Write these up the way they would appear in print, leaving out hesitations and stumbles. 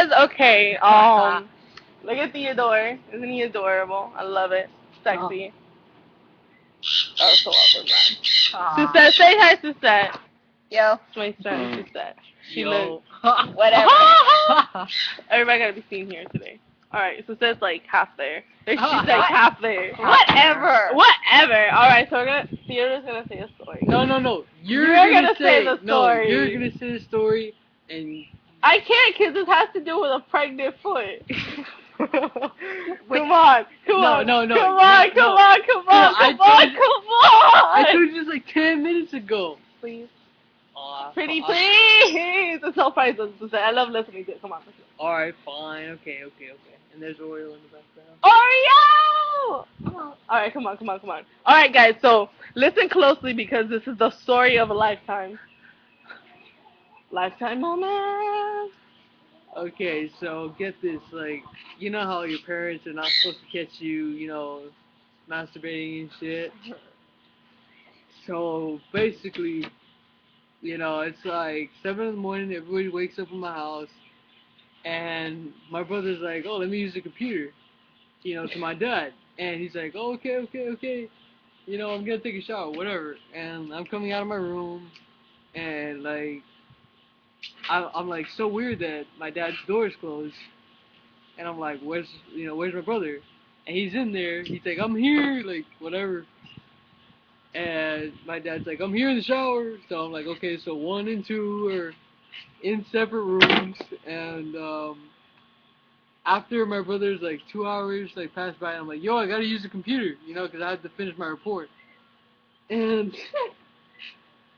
says, okay, look at Theodore. Isn't he adorable? I love it. Sexy. That was so awkward, man. Suzette, say hi, Suzette. Yo. It's my son, Suzette. She Yo. Whatever. Everybody gotta be seen here today. Alright, Suzette's like half there. She's like half there. Whatever. Whatever. Alright, so Theodore's gonna say a story. No. You're gonna say the No, story. you're gonna say the story, and I can't, because this has to do with a pregnant foot. Come on. No. Come on. I told you this like 10 minutes ago. Please. Aw, Pretty please. It's so funny. I love listening to it. Come on. Alright, fine. Okay. And there's Oreo in the background. Oreo! Alright, come on. Alright, guys, so listen closely because this is the story of a lifetime. Lifetime moment. Okay, so get this, like, you know how your parents are not supposed to catch you, you know, masturbating and shit? So, basically, you know, it's like 7 in the morning, everybody wakes up in my house, and my brother's like, oh, let me use the computer, you know, to my dad. And he's like, oh, okay, you know, I'm gonna take a shower, whatever. And I'm coming out of my room, and, like, I'm like so weird that my dad's door is closed, and I'm like, where's my brother? And he's in there. He's like, I'm here, like whatever. And my dad's like, I'm here in the shower. So I'm like, okay, so 1 and 2 are in separate rooms. And after my brother's like 2 hours like passed by, I'm like, yo, I gotta use the computer, you know, because I have to finish my report. And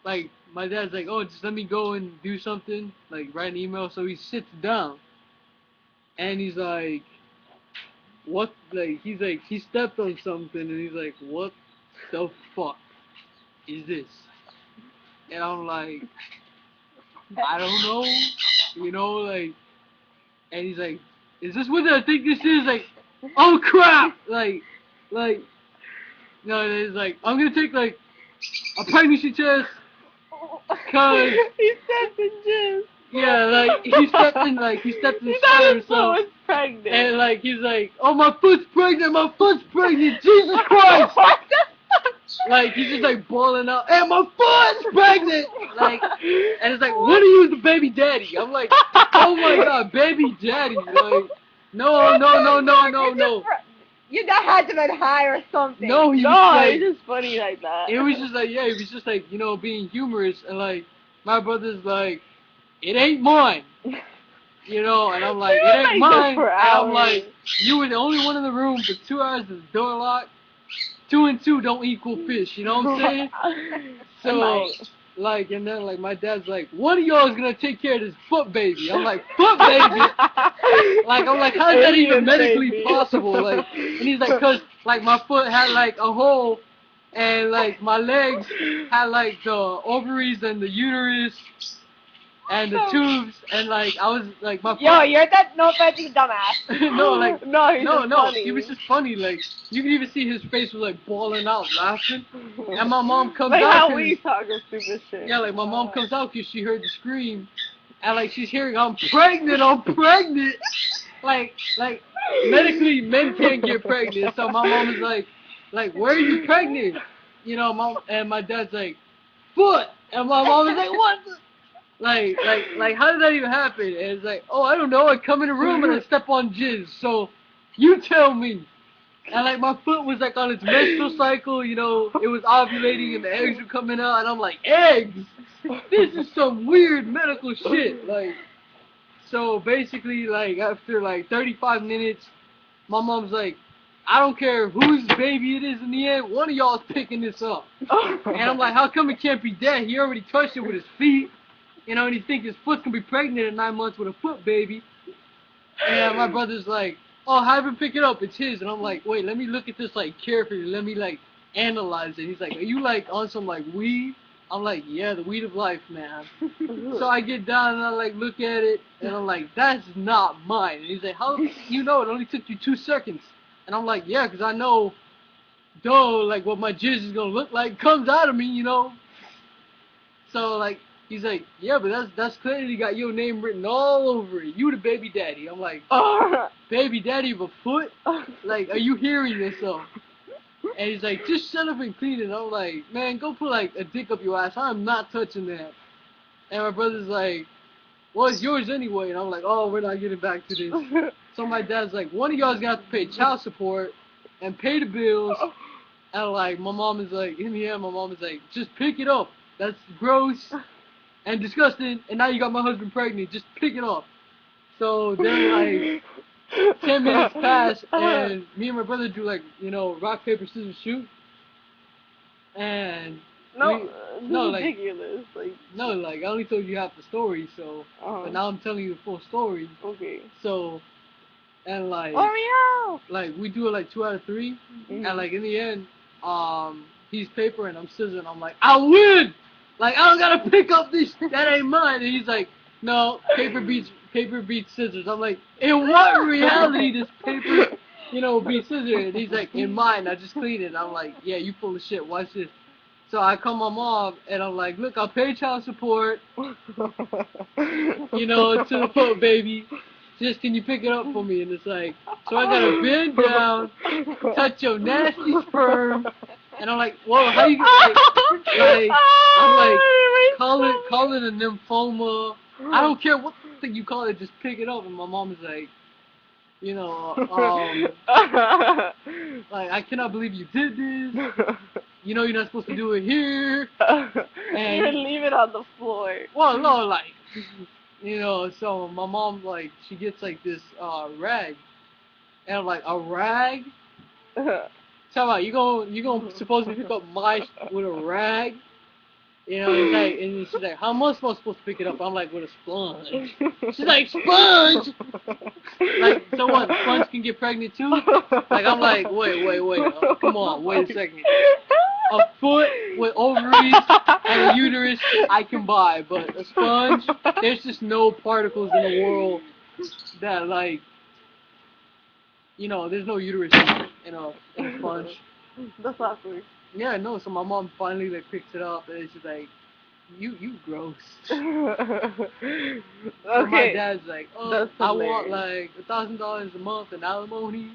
like, my dad's like, oh, just let me go and do something, like write an email. So he sits down, and he's like, what, like, he's like, he stepped on something, and he's like, what the fuck is this? And I'm like, I don't know, you know, like, and he's like, is this what I think this is? Like, oh crap, like, no, he's like, I'm gonna take like a pregnancy test. Cause he stepped in jizz. Yeah, like he stepped in He side thought or his foot something. was pregnant. And like he's like, oh, my foot's pregnant, Jesus Christ! Like he's just like bawling out, and my foot's pregnant. Like, and it's like, what are you, the baby daddy? I'm like, oh my god, baby daddy. Like, no. Your dad had to been high or something. No, he was No, like, it's just funny like that. it was just like, yeah, he was just like, you know, being humorous, and like my brother's like, it ain't mine. You know, and I'm like, it ain't mine. And I'm like, you were the only one in the room for 2 hours with the door locked. 2 and 2 don't equal fish, you know what I'm saying? So, like, and then, like, my dad's like, one of y'all is gonna take care of this foot baby. I'm like, foot baby? Like, I'm like, how is that even medically possible? Like, and he's like, cause, like, my foot had, like, a hole, and, like, my legs had, like, the ovaries and the uterus, and the tubes, and like I was like my. Yo, you're that no veggie dumbass. No, like no, funny. It was just funny. Like you could even see his face was like balling out, laughing. And my mom comes like out. How we talking stupid shit. Yeah, like my mom comes out because she heard the scream, and like she's hearing, I'm pregnant. Like medically men can't get pregnant, so my mom is like, where are you pregnant? You know, mom, and my dad's like, foot, and my mom is like, what? Like, how did that even happen? And it's like, oh, I don't know. I come in a room and I step on jizz. So, you tell me. And like, my foot was like on its menstrual cycle. You know, it was ovulating and the eggs were coming out. And I'm like, eggs? This is some weird medical shit. Like, so basically, like after like 35 minutes, my mom's like, I don't care whose baby it is in the end. One of y'all is picking this up. And I'm like, how come it can't be Dad? He already touched it with his feet. You know, and he thinks his foot can be pregnant at 9 months with a foot baby. And my brother's like, oh, have him pick it up, it's his. And I'm like, wait, let me look at this like carefully, let me like analyze it. He's like, are you like on some like weed? I'm like, yeah, the weed of life, man. So I get down and I like look at it, and I'm like, that's not mine. And he's like, how you know it only took you 2 seconds? And I'm like, yeah, because I know, like what my jizz is gonna look like comes out of me, you know. So like, He's like, yeah, but that's clearly got your name written all over it. You the baby daddy. I'm like, baby daddy of a foot? Like, are you hearing yourself? And he's like, just shut up and clean it. I'm like, man, go put like a dick up your ass. I'm not touching that. And my brother's like, well, it's yours anyway. And I'm like, oh, we're not getting back to this. So my dad's like, one of y'all's got to pay child support and pay the bills. And like, my mom is like, in the end, my mom is like, just pick it up. That's gross and disgusting. And now you got my husband pregnant. Just pick it up. So then like 10 minutes pass, and me and my brother do like, rock, paper, scissors, shoot. And no, like, ridiculous. Like, no, like I only told you half the story, so but now I'm telling you the full story. Okay. So, and like, like we do it like 2 out of 3, and like in the end, he's paper and I'm scissors, and I'm like, I win. Like I don't gotta pick up this. That ain't mine. And he's like, no, paper beats scissors. I'm like, in what reality does paper, beat scissors? And he's like, in mine, I just cleaned it. And I'm like, yeah, you full of shit. Watch this. So I call my mom and I'm like, look, I'll pay child support, to the foot, baby. Just can you pick it up for me? And it's like, so I gotta bend down, touch your nasty sperm, and I'm like, whoa, how you like I'm like, call it a lymphoma. I don't care what thing you call it, just pick it up. And my mom is like, like, I cannot believe you did this. You're not supposed to do it here. And you leave it on the floor. Well, no, like, so my mom, like, she gets, like, this, rag. And I'm like, a rag? Tell me, you gonna supposed to pick up my with a rag? It's like, and she's like, how am I supposed to pick it up? I'm like, with a sponge. She's like, sponge? Like, so what, sponge can get pregnant too? Like, I'm like, wait, come on, wait a second. A foot with ovaries and a uterus I can buy, but a sponge, there's just no particles in the world that, like, there's no uterus in a sponge. That's awkward. Yeah, no, so my mom finally, like, picks it up, and she's like, you gross. Okay. So my dad's like, oh, I hilarious. want, like, $1,000 a month in alimony,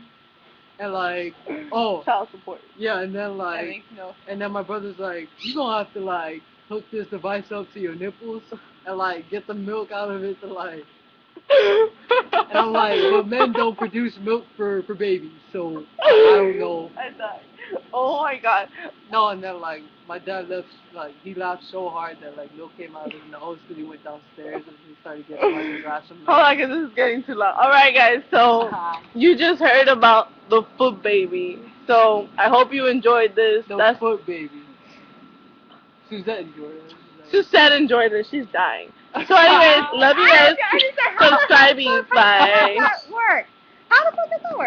and, like, child support. Yeah, and then, like, That makes no sense. and then my brother's like, you gonna have to, like, hook this device up to your nipples, and, like, get the milk out of it to, like, and I'm like, but men don't produce milk for babies, so I don't know. I died. Oh my god. No, and then like my dad left, like he laughed so hard that like milk came out of his nose because he went downstairs and he started getting like his ass some milk. Hold on, 'cause this is getting too loud. All right, guys. So you just heard about the foot baby. So I hope you enjoyed this. The foot baby. Suzette enjoyed it. Suzette enjoyed it. She's dying. So anyways, love you guys. I need to help. Subscribing. Bye. How does that work? How the fuck does that work?